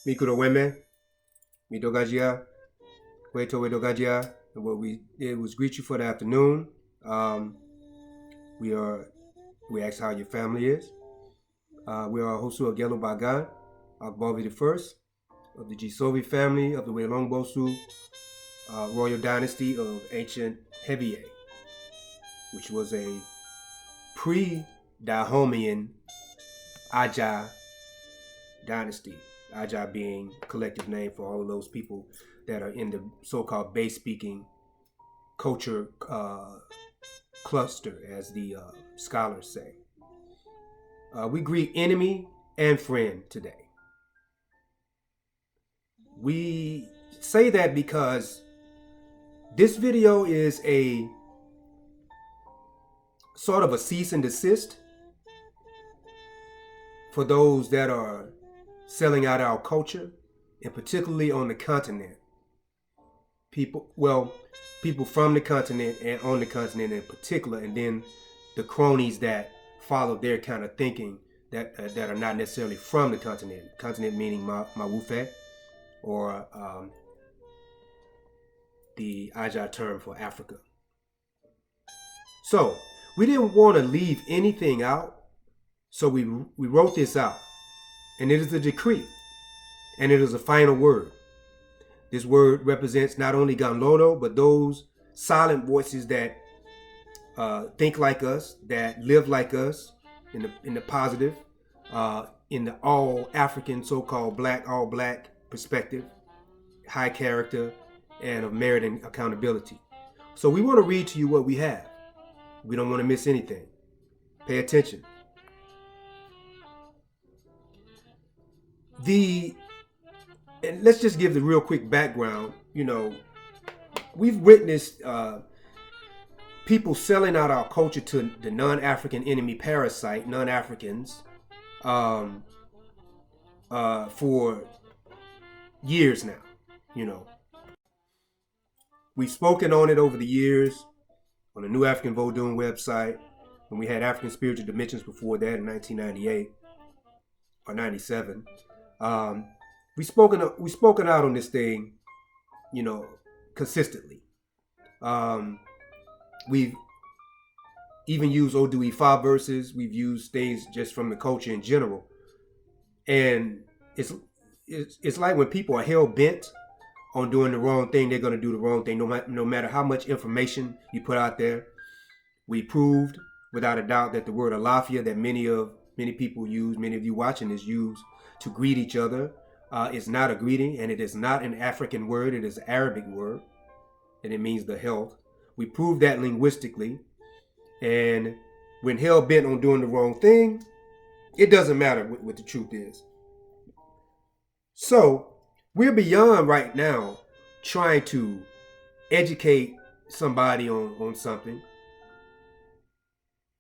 Mikuro Weme, Midogajia, Weto Wedogajia. And what we did was greet you for the afternoon. We asked how your family is. We are Àgèlògbàgàn, Àgèlògbàgàn, Agbovi the first of the Gisovi family of the Welongbosu royal dynasty of ancient Hebeye, which was a pre-Dahomean Aja dynasty. Aja being a collective name for all of those people that are in the so-called Bay-speaking culture cluster, as the scholars say. We greet enemy and friend today. We say that because this video is a sort of a cease and desist for those that are selling out our culture, and particularly on the continent. People from the continent and on the continent in particular, and then the cronies that follow their kind of thinking that are not necessarily from the continent. Continent meaning Mawufe, or the Aja term for Africa. So we didn't want to leave anything out, so we wrote this out, and it is a decree, and it is a final word. This word represents not only Ganlodo, but those silent voices that think like us, that live like us in the positive, in the all African, so-called black, all black perspective, high character, and of merit and accountability. So we want to read to you what we have. We don't want to miss anything. Pay attention. And let's just give the real quick background. You know, we've witnessed people selling out our culture to the non-African enemy parasite, non-Africans, for years now. You know, we've spoken on it over the years on the New African Vodun website, when we had African Spiritual Dimensions before that in 1998 or 97. We've spoken out on this thing, you know, consistently. We've even used Odu Ifa verses. We've used things just from the culture in general, and it's like when people are hell bent on doing the wrong thing, they're going to do the wrong thing, no matter how much information you put out there. We proved without a doubt that the word alafia that many people use, many of you watching this use to greet each other, is not a greeting, and it is not an African word. It is an Arabic word, and it means the health. We proved that linguistically, and when hell bent on doing the wrong thing, it doesn't matter what the truth is. So we're beyond right now trying to educate somebody on something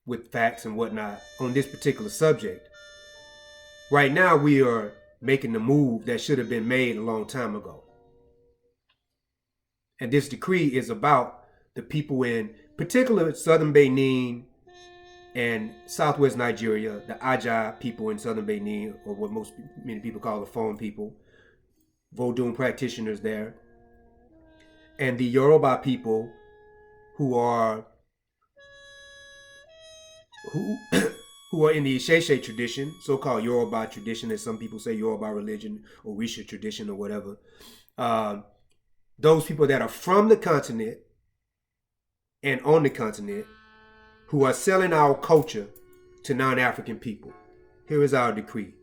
with facts and whatnot on this particular subject. Right now we are making the move that should have been made a long time ago. And this decree is about the people in particular southern Benin and southwest Nigeria, the Aja people in southern Benin, or what many people call the Fon people, Vodun practitioners there, and the Yoruba people who are in the Isheshe tradition, so-called Yoruba tradition, as some people say, Yoruba religion, or Orisha tradition, or whatever. Those people that are from the continent and on the continent who are selling our culture to non-African people. Here is our decree.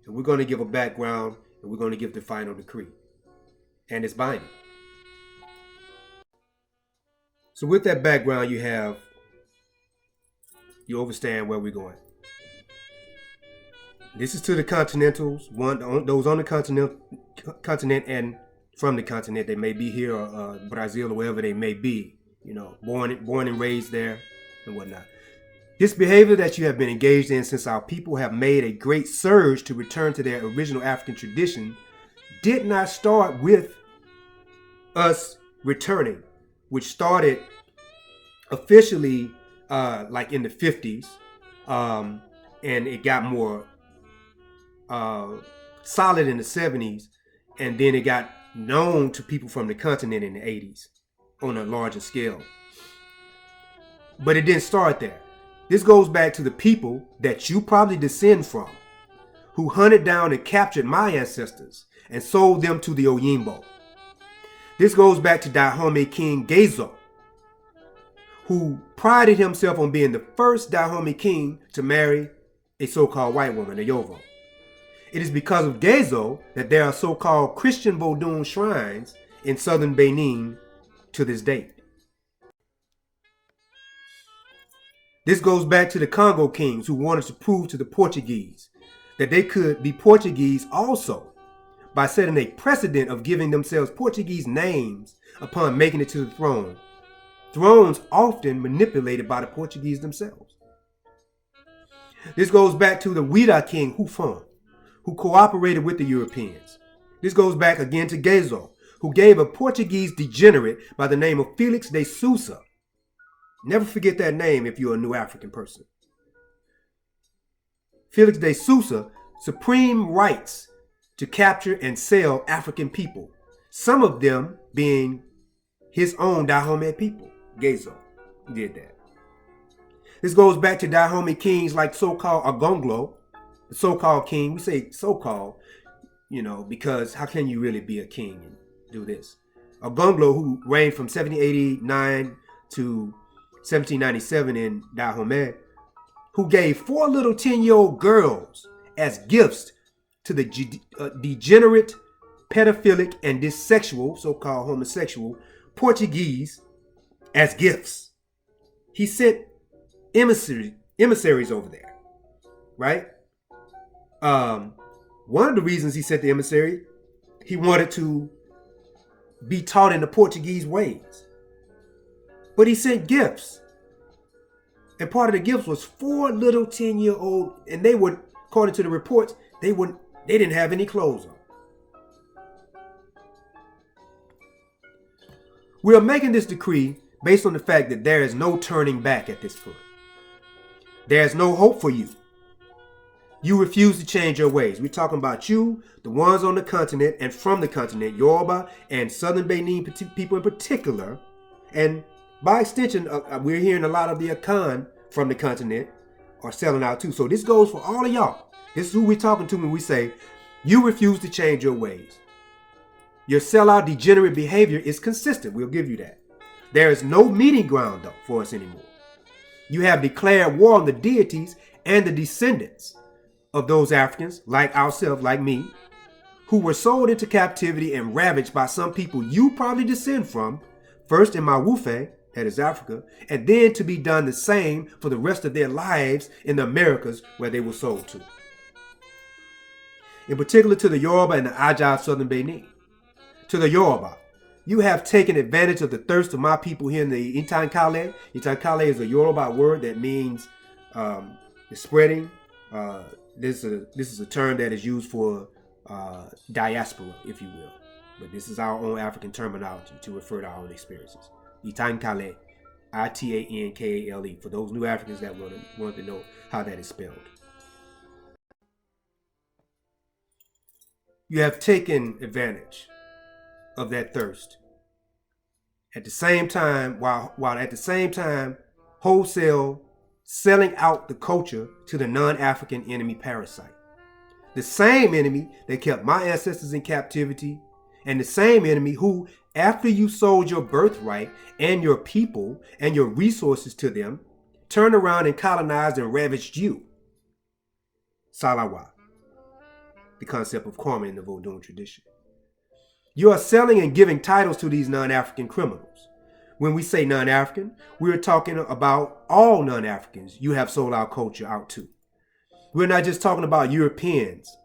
And we're going to give a background, and we're going to give the final decree. And it's binding. So with that background, you understand where we're going. This is to the continentals, those on the continent and from the continent. They may be here, or Brazil, or wherever they may be, you know, born and raised there and whatnot. This behavior that you have been engaged in since our people have made a great surge to return to their original African tradition did not start with us returning, which started officially like in the 50s, and it got more solid in the 70s, and then it got known to people from the continent in the 80s on a larger scale. But it didn't start there. This goes back to the people that you probably descend from, who hunted down and captured my ancestors and sold them to the Oyimbo. This goes back to Dahomey King Gezo, who prided himself on being the first Dahomey king to marry a so-called white woman, a Yovo. It is because of Gezo that there are so-called Christian Vodun shrines in southern Benin to this date. This goes back to the Congo kings who wanted to prove to the Portuguese that they could be Portuguese also by setting a precedent of giving themselves Portuguese names upon making it to the throne. Thrones often manipulated by the Portuguese themselves. This goes back to the Ouida king Hufon, who cooperated with the Europeans. This goes back again to Gezo, who gave a Portuguese degenerate by the name of Felix de Sousa. Never forget that name if you're a new African person. Felix de Sousa supreme rights to capture and sell African people, some of them being his own Dahomey people. Gezo did that. This goes back to Dahomey kings like so-called Agonglo, the so-called king. We say so-called, because how can you really be a king and do this? Agonglo, who reigned from 1789 to 1797 in Dahomey, who gave 4 little 10-year-old girls as gifts to the degenerate, pedophilic, and dissexual, so-called homosexual Portuguese as gifts. He sent emissaries over there, right? One of the reasons he sent the emissary, he wanted to be taught in the Portuguese ways. But he sent gifts. And part of the gifts was 4 little 10-year-old, and they would, according to the reports, they didn't have any clothes on. We are making this decree based on the fact that there is no turning back at this point. There is no hope for you. You refuse to change your ways. We're talking about you, the ones on the continent and from the continent, Yoruba and southern Benin people in particular. And by extension, we're hearing a lot of the Afrikan from the continent are selling out too. So this goes for all of y'all. This is who we're talking to when we say you refuse to change your ways. Your sellout degenerate behavior is consistent. We'll give you that. There is no meeting ground, though, for us anymore. You have declared war on the deities and the descendants of those Africans, like ourselves, like me, who were sold into captivity and ravaged by some people you probably descend from, first in Mawufe, that is Africa, and then to be done the same for the rest of their lives in the Americas where they were sold to. In particular to the Yoruba and the Aja of southern Benin. To the Yoruba, you have taken advantage of the thirst of my people here in the Itankale. Itankale is a Yoruba word that means spreading. This is a term that is used for diaspora, if you will. But this is our own African terminology to refer to our own experiences. Itankale, Itankale, for those new Africans that want to know how that is spelled. You have taken advantage of that thirst. At the same time, while at the same time wholesale selling out the culture to the non-African enemy parasite. The same enemy that kept my ancestors in captivity, and the same enemy who, after you sold your birthright and your people and your resources to them, turned around and colonized and ravaged you. Salawa, the concept of karma in the Vodun tradition. You are selling and giving titles to these non-African criminals. When we say non-African, we're talking about all non-Africans you have sold our culture out to. We're not just talking about Europeans.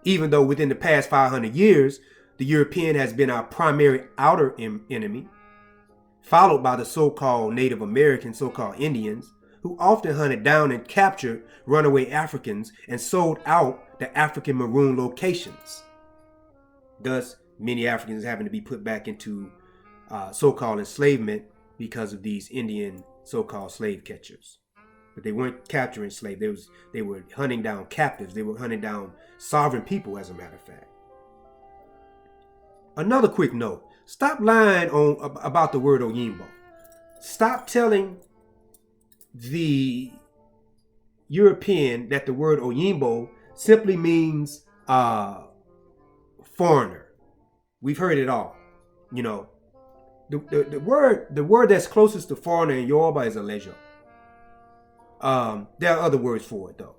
Even though within the past 500 years, the European has been our primary outer enemy, followed by the so-called Native Americans, so-called Indians, who often hunted down and captured runaway Africans and sold out the African maroon locations. Thus, many Africans having to be put back into so-called enslavement because of these Indian so-called slave catchers. But they weren't capturing slaves. They were hunting down captives. They were hunting down sovereign people, as a matter of fact. Another quick note. Stop lying about the word Oyinbo. Stop telling the European that the word Oyinbo simply means foreigner. We've heard it all. You know, the word that's closest to foreigner in Yoruba is Alejo. There are other words for it though.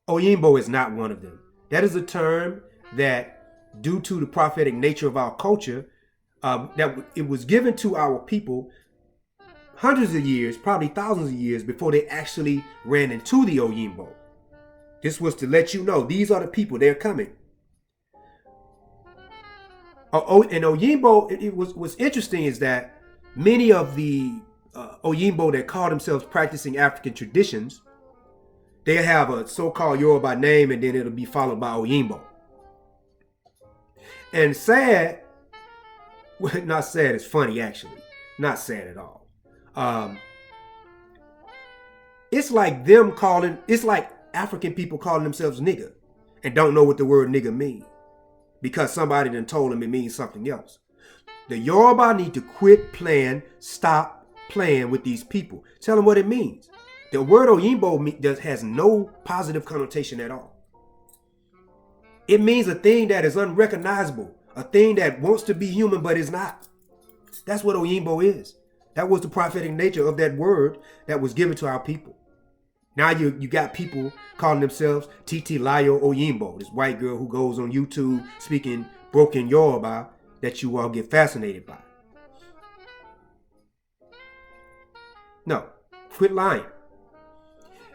Oyinbo is not one of them. That is a term that, due to the prophetic nature of our culture, that it was given to our people hundreds of years, probably thousands of years before they actually ran into the Oyinbo. This was to let you know these are the people, they're coming. And Oyinbo, what's interesting is that many of the Oyinbo that call themselves practicing African traditions, they have a so-called Yoruba name and then it'll be followed by Oyinbo. And sad, well, not sad, it's funny actually. Not sad at all. It's like it's like African people calling themselves nigger and don't know what the word nigger means because somebody done told them it means something else. The Yoruba need to stop playing with these people. Tell them what it means. The word Oyinbo has no positive connotation at all. It means a thing that is unrecognizable, a thing that wants to be human but is not. That's what Oyinbo is. That was the prophetic nature of that word that was given to our people. Now you got people calling themselves Titi Layo Oyinbo, this white girl who goes on YouTube speaking broken Yoruba that you all get fascinated by. No, quit lying.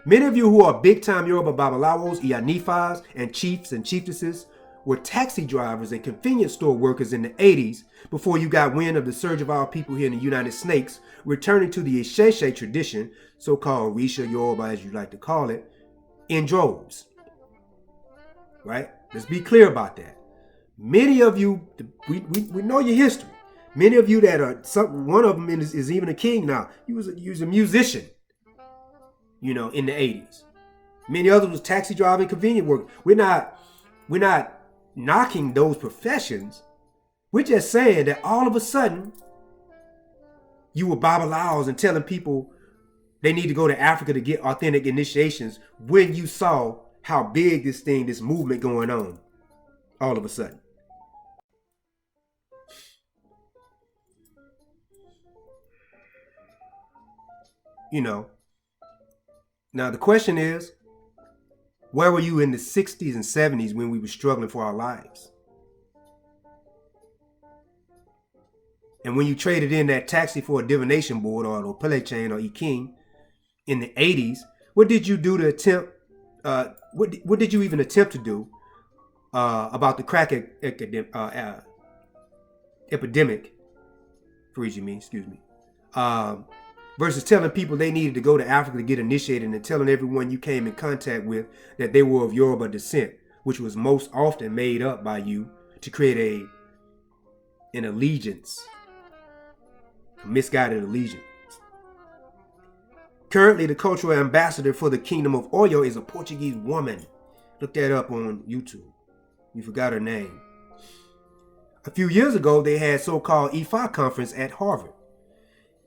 Many of you who are big-time Yoruba Babalawos, Iyanifas, and chiefs and chiefesses were taxi drivers and convenience store workers in the 80s before you got wind of the surge of our people here in the United Snakes, returning to the Isheshe tradition, so-called Risha Yoruba as you like to call it, in droves. Right? Let's be clear about that. Many of you, we know your history. Many of you that are, one of them is even a king now. He was a musician, you know, in the 80s. Many others was taxi driving, convenient work. We're not knocking those professions. We're just saying that all of a sudden you were babalaos and telling people they need to go to Africa to get authentic initiations when you saw how big this movement going on all of a sudden. You know, now the question is, where were you in the 60s and 70s when we were struggling for our lives? And when you traded in that taxi for a divination board or an opele chain or iking in the 80s, what did you do to attempt, what did you even attempt to do about the crack epidemic, versus telling people they needed to go to Africa to get initiated and telling everyone you came in contact with that they were of Yoruba descent, which was most often made up by you to create an allegiance, a misguided allegiance. Currently, the cultural ambassador for the Kingdom of Oyo is a Portuguese woman. Look that up on YouTube. You forgot her name. A few years ago, they had so-called Ifa conference at Harvard.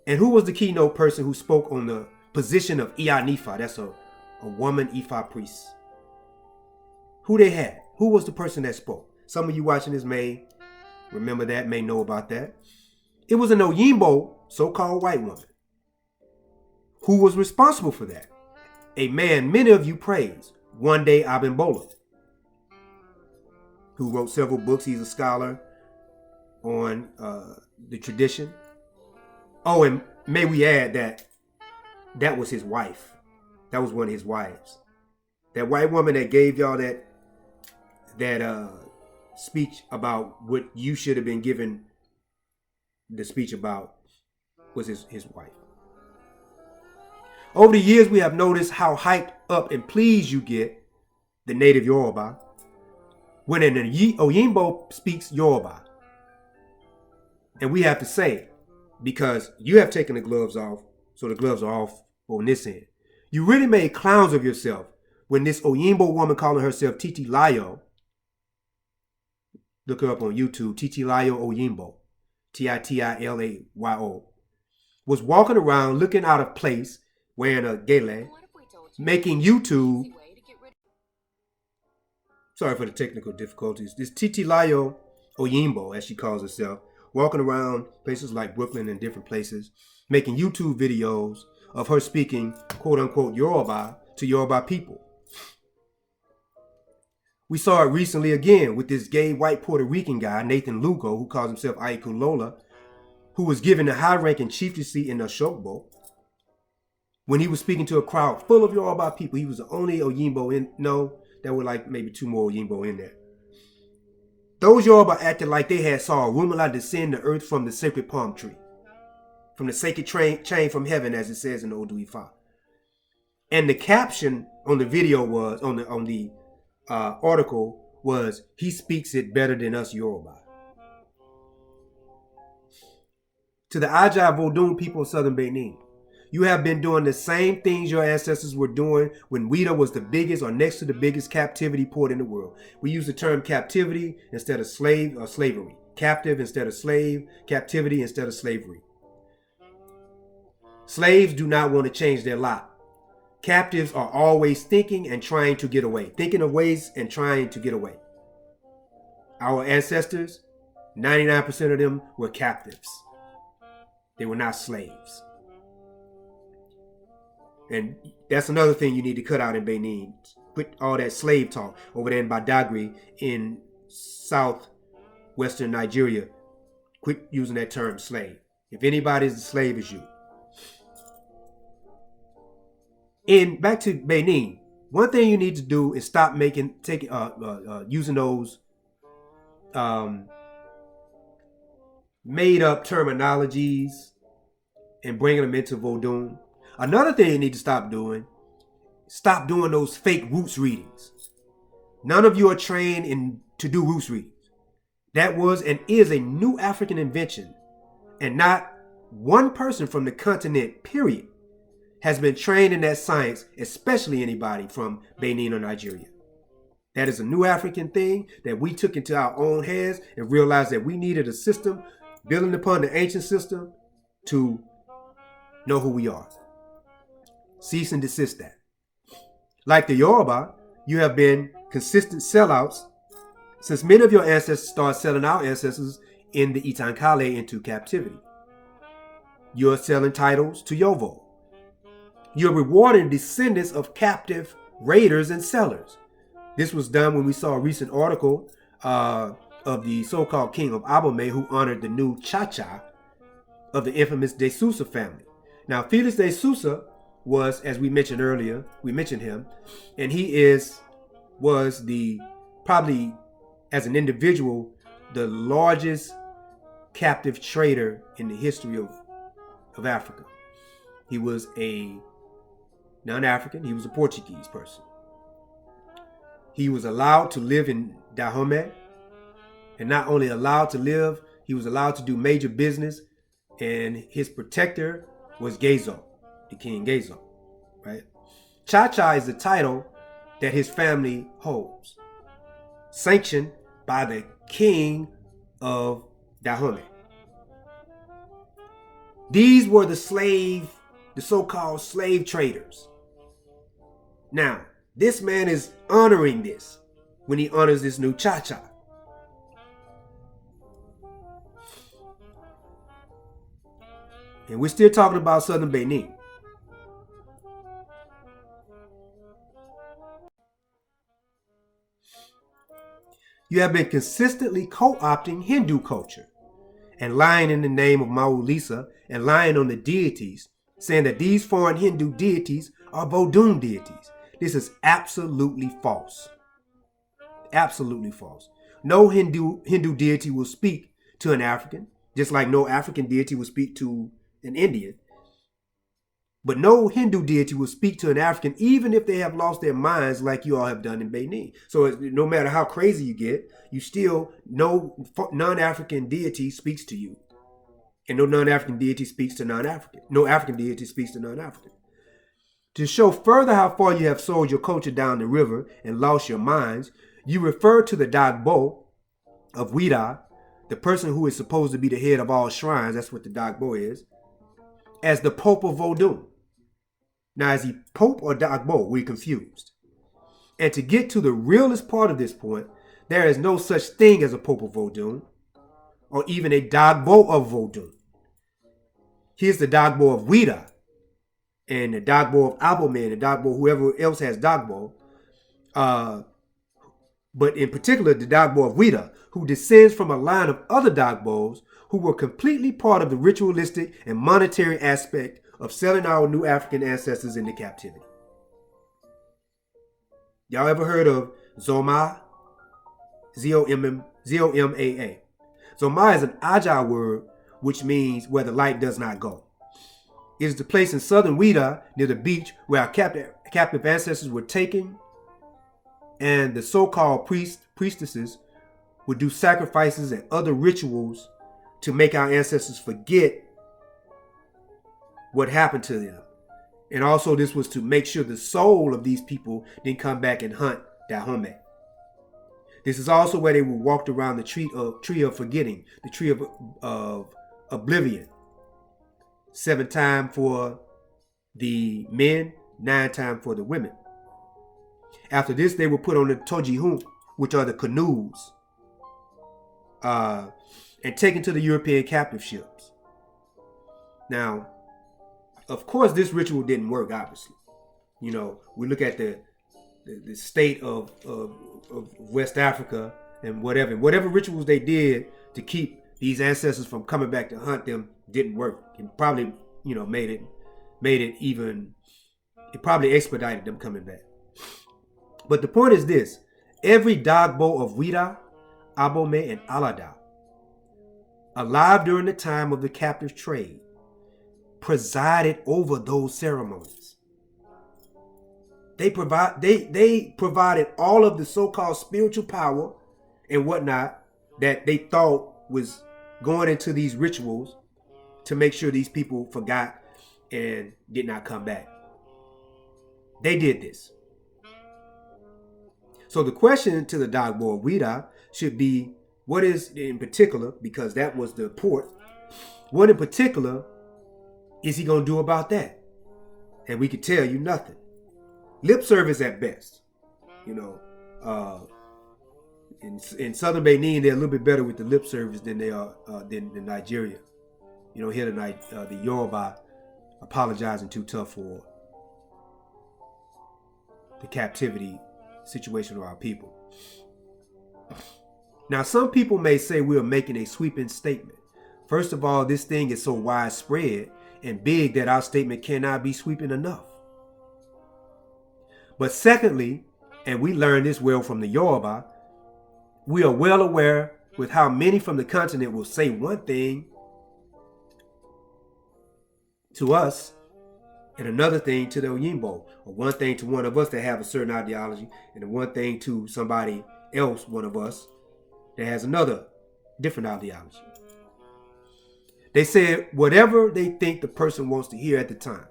And who was the keynote person who spoke on the position of Iyanifa? That's a woman Ifa priest. Who they had? Who was the person that spoke? Some of you watching this may remember that, may know about that. It was an Oyinbo, so-called white woman. Who was responsible for that? A man many of you praise, One Day Abimbola, who wrote several books. He's a scholar on the tradition. Oh, and may we add that was his wife. That was one of his wives. That white woman that gave y'all that speech about what you should have been given the speech about was his wife. Over the years, we have noticed how hyped up and pleased you get, the native Yoruba, when an Oyinbo speaks Yoruba. And we have to say, because you have taken the gloves off, so the gloves are off on this end. You really made clowns of yourself when this Oyinbo woman calling herself Titi Layo, look her up on YouTube, Titi Layo Oyinbo, Titilayo, was walking around looking out of place, wearing a gele, making YouTube. Sorry for the technical difficulties. This Titi Layo Oyinbo, as she calls herself, walking around places like Brooklyn and different places, making YouTube videos of her speaking, quote unquote, Yoruba to Yoruba people. We saw it recently again with this gay white Puerto Rican guy, Nathan Lugo, who calls himself Aikulola, who was given a high-ranking chieftaincy in Oshogbo. When he was speaking to a crowd full of Yoruba people, he was the only Oyinbo in. No, there were like maybe 2 more Oyinbo in there. Those Yoruba acted like they had saw a Rumala descend to earth from the sacred palm tree, from the sacred chain from heaven, as it says in the Odu Ifa. And the caption on the video was, on the article was, he speaks it better than us Yoruba. To the Àgèlògbàgàn Vodun people of southern Benin, you have been doing the same things your ancestors were doing when Ouidah was the biggest or next to the biggest captivity port in the world. We use the term captivity instead of slave or slavery. Captive instead of slave, captivity instead of slavery. Slaves do not want to change their lot. Captives are always thinking and trying to get away. Thinking of ways and trying to get away. Our ancestors, 99% of them were captives. They were not slaves. And that's another thing you need to cut out in Benin. Put all that slave talk over there in Badagry in southwestern Nigeria. Quit using that term slave. If anybody's a slave, it's you. And back to Benin, one thing you need to do is stop using those made up terminologies and bringing them into Vodun. Another thing you need to stop doing those fake roots readings. None of you are trained to do roots readings. That was and is a new African invention, and not one person from the continent, period, has been trained in that science, especially anybody from Benin or Nigeria. That is a new African thing that we took into our own hands and realized that we needed a system building upon the ancient system to know who we are. Cease and desist that. Like the Yoruba, you have been consistent sellouts since many of your ancestors started selling our ancestors in the Itankale into captivity. You're selling titles to Yovo. You're rewarding descendants of captive raiders and sellers. This was done when we saw a recent article of the so-called king of Abomey, who honored the new Chacha of the infamous De Sousa family. Now, Felix De Sousa was, as we mentioned earlier, we mentioned him, and he was probably as an individual, the largest captive trader in the history of Africa. He was a non-African, he was a Portuguese person. He was allowed to live in Dahomey, and not only allowed to live, he was allowed to do major business, and his protector was Gezo, the King Gezo, right? Chacha is the title that his family holds, sanctioned by the King of Dahomey. These were the so-called slave traders. Now, this man is honoring this when he honors this new Chacha. And we're still talking about southern Benin. You have been consistently co-opting Hindu culture and lying in the name of Maulisa and lying on the deities, saying that these foreign Hindu deities are Vodun deities. This is absolutely false. Absolutely false. No Hindu deity will speak to an African, just like no African deity will speak to an Indian. But no Hindu deity will speak to an African, even if they have lost their minds like you all have done in Benin. So no matter how crazy you get, you still, no non-African deity speaks to you. And no non-African deity speaks to non-African. No African deity speaks to non-African. To show further how far you have sold your culture down the river and lost your minds, you refer to the Dagbo of Wida, the person who is supposed to be the head of all shrines, that's what the Dagbo is, as the Pope of Vodun. Now, is he Pope or Dagbo? We're confused. And to get to the realest part of this point, there is no such thing as a Pope of Vodun or even a Dagbo of Vodun. Here's the Dagbo of Wida and the Dagbo of Abome and the Dagbo, whoever else has Dagbo. But in particular, the Dagbo of Wida, who descends from a line of other Dagbos who were completely part of the ritualistic and monetary aspect of selling our new African ancestors into captivity. Y'all ever heard of Zoma? Z-O-M-A-A. Zoma is an Aja word which means where the light does not go. It is the place in southern Wida near the beach where our captive ancestors were taken, and the so-called priestesses would do sacrifices and other rituals to make our ancestors forget what happened to them. And also this was to make sure the soul of these people didn't come back and hunt Dahomey. This is also where they were walked around the tree of forgetting, the tree of oblivion. 7 times for the men, 9 times for the women. After this, they were put on the tojihun, which are the canoes, and taken to the European captive ships. Now, of course, this ritual didn't work, obviously. You know, we look at the state of West Africa and whatever rituals they did to keep these ancestors from coming back to hunt them didn't work. It probably, you know, made it even, it probably expedited them coming back. But the point is this: every Dagbo of Wida, Abome, and Alada, alive during the time of the captive trade, presided over those ceremonies. They provided all of the so-called spiritual power and whatnot that they thought was going into these rituals to make sure these people forgot and did not come back. They did this. So the question to the Dagbo of Wida should be, what is in particular, because that was the port, what in particular is he going to do about that? And we could tell you nothing. Lip service at best. You know, in southern Benin, they're a little bit better with the lip service than they are than Nigeria. You don't hear the Yoruba apologizing too tough for the captivity situation of our people. Now, some people may say we are making a sweeping statement. First of all, this thing is so widespread and big that our statement cannot be sweeping enough. But secondly, and we learned this well from the Yoruba, we are well aware with how many from the continent will say one thing to us and another thing to the Oyinbo, or one thing to one of us that have a certain ideology, and one thing to somebody else, one of us, that has another different ideology. They say whatever they think the person wants to hear at the time.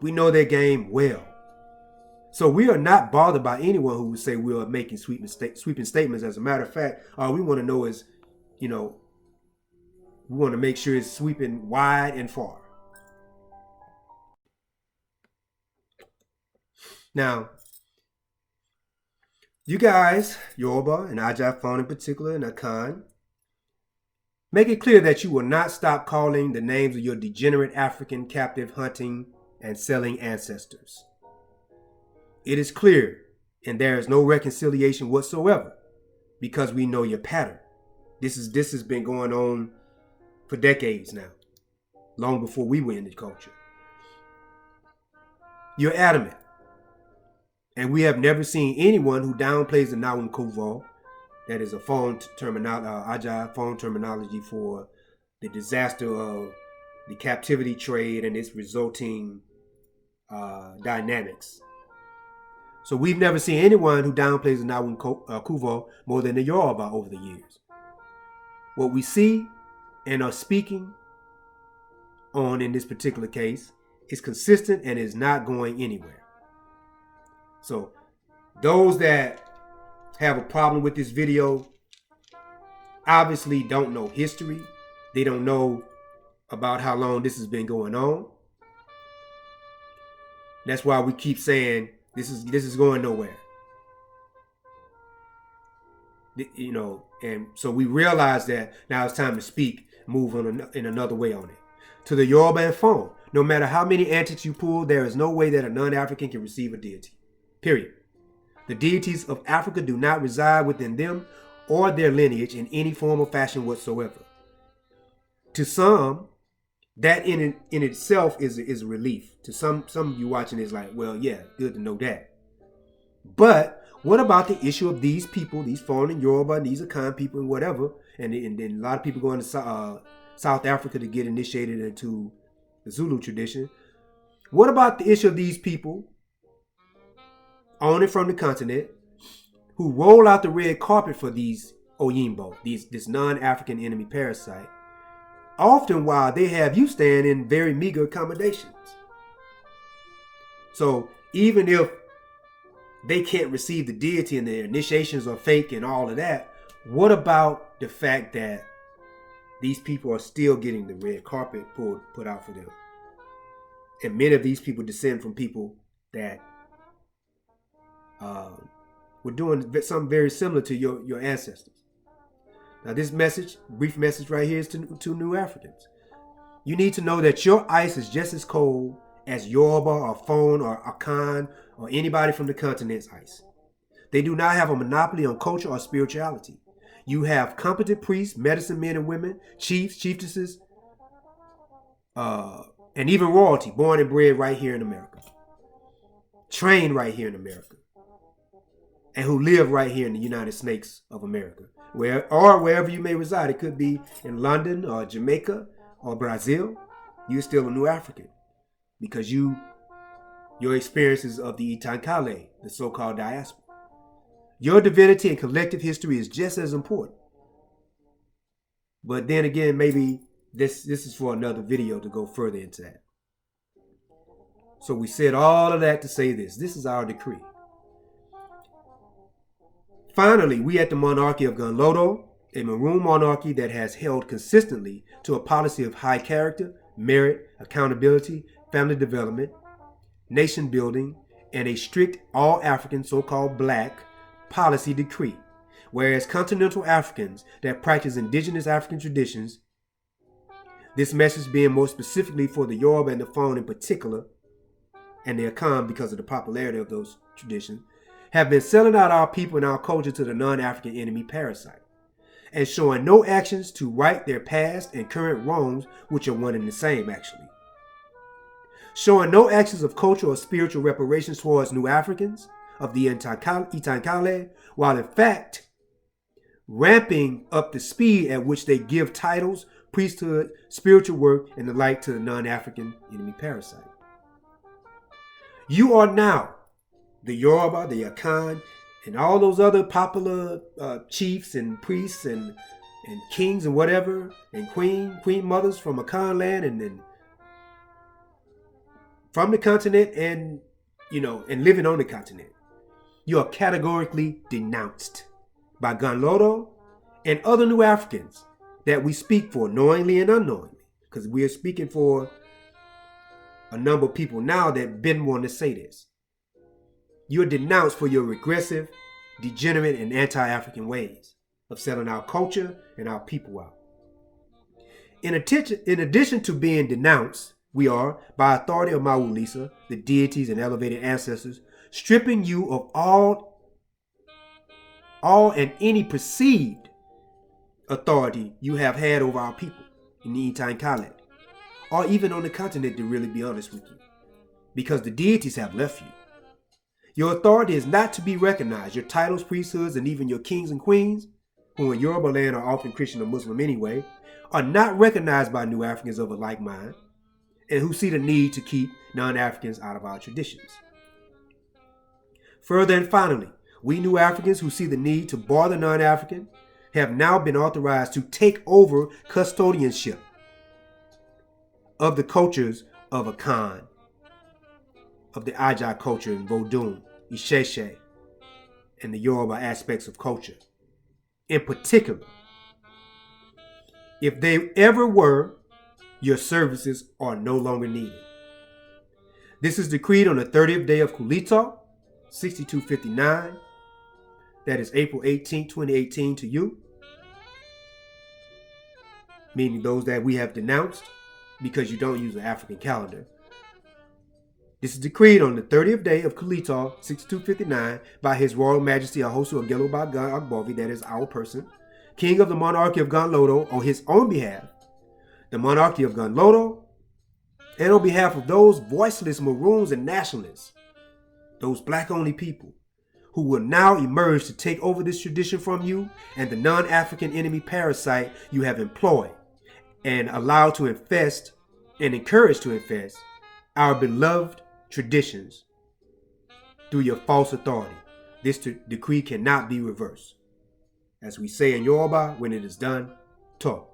We know their game well. So we are not bothered by anyone who would say we are making sweeping statements. As a matter of fact, all we want to know is, you know, we want to make sure it's sweeping wide and far. Now, you guys, Yoruba and Ajafon in particular, and Akan, make it clear that you will not stop calling the names of your degenerate African captive hunting and selling ancestors. It is clear, and there is no reconciliation whatsoever, because we know your pattern. This has been going on for decades now, long before we were in the culture. You're adamant. And we have never seen anyone who downplays the Nawun Kovo, that is a Aja phone terminology for the disaster of the captivity trade and its resulting dynamics. So we've never seen anyone who downplays the Nawun Kovo more than the Yoruba over the years. What we see and are speaking on in this particular case It's consistent and is not going anywhere. So those that have a problem with this video obviously don't know history. They don't know about how long this has been going on. That's why we keep saying this is going nowhere. You know, and so we realize that now it's time to speak, move on in another way on it. To the Yoruba and Fon, no matter how many antics you pull, there is no way that a non-African can receive a deity. Period. The deities of Africa do not reside within them or their lineage in any form or fashion whatsoever. To some, that in itself is a relief. To some of you watching is like, well, yeah, good to know that. But what about the issue of these people, these foreign Yoruba, these Akan people and whatever, and a lot of people going to South Africa to get initiated into the Zulu tradition. What about the issue of these people on and from the continent who roll out the red carpet for these Oyimbo, this non-African enemy parasite, often while they have you staying in very meager accommodations? So even if they can't receive the deity and their initiations are fake and all of that, what about the fact that these people are still getting the red carpet put out for them? And many of these people descend from people that were doing something very similar to your ancestors. Now this message, brief message right here, is to New Africans. You need to know that your ice is just as cold as Yoruba or Fon or Akan or anybody from the continent's ice. They do not have a monopoly on culture or spirituality. You have competent priests, medicine men and women, chiefs, chieftesses, and even royalty born and bred right here in America. Trained right here in America. And who live right here in the United Snakes of America. Wherever you may reside. It could be in London or Jamaica or Brazil. You're still a New African. Because your experiences of the Itankale, the so-called diaspora. Your divinity and collective history is just as important. But then again, maybe this is for another video to go further into that. So we said all of that to say this. This is our decree. Finally, we at the Monarchy of Ganlodo, a Maroon monarchy that has held consistently to a policy of high character, merit, accountability, family development, nation building, and a strict all-African, so-called black, policy decree. Whereas continental Africans that practice indigenous African traditions, this message being more specifically for the Yoruba and the Fon in particular, and the Akan because of the popularity of those traditions, have been selling out our people and our culture to the non-African enemy parasite, and showing no actions to right their past and current wrongs, which are one and the same actually. Showing no actions of cultural or spiritual reparations towards New Africans of the Itankale, while in fact ramping up the speed at which they give titles, priesthood, spiritual work, and the like to the non-African enemy parasite. You are now the Yoruba, the Akan, and all those other popular chiefs and priests and kings and whatever, and queen mothers from Akan land and from the continent and living on the continent. You are categorically denounced by Ganlodo and other New Africans that we speak for knowingly and unknowingly, because we are speaking for a number of people now that been wanting to say this. You're denounced for your regressive, degenerate, and anti-African ways of selling our culture and our people out. In addition to being denounced, we are, by authority of Mawulisa, the deities and elevated ancestors, stripping you of all and any perceived authority you have had over our people in the Itankale, or even on the continent, to really be honest with you, because the deities have left you. Your authority is not to be recognized. Your titles, priesthoods, and even your kings and queens, who in Yoruba land are often Christian or Muslim anyway, are not recognized by New Africans of a like mind, and who see the need to keep non-Africans out of our traditions. Further and finally, we New Africans who see the need to bar the non-African have now been authorized to take over custodianship of the cultures of Akan of the Aja culture in Vodun, Isheshe, and the Yoruba aspects of culture. In particular, if they ever were, your services are no longer needed. This is decreed on the 30th day of Kulita, 6259. That is April 18, 2018 to you. Meaning those that we have denounced because you don't use the African calendar. This is decreed on the 30th day of Kulita, 6259, by His Royal Majesty Àgèlògbàgàn Agbovi, that is our person, King of the Monarchy of Ganlodo, on his own behalf, the Monarchy of Ganlodo, and on behalf of those voiceless Maroons and nationalists, those black-only people, who will now emerge to take over this tradition from you and the non-African enemy parasite you have employed and allowed to infest and encouraged to infest our beloved traditions through your false authority. This decree cannot be reversed. As we say in Yoruba, when it is done, talk.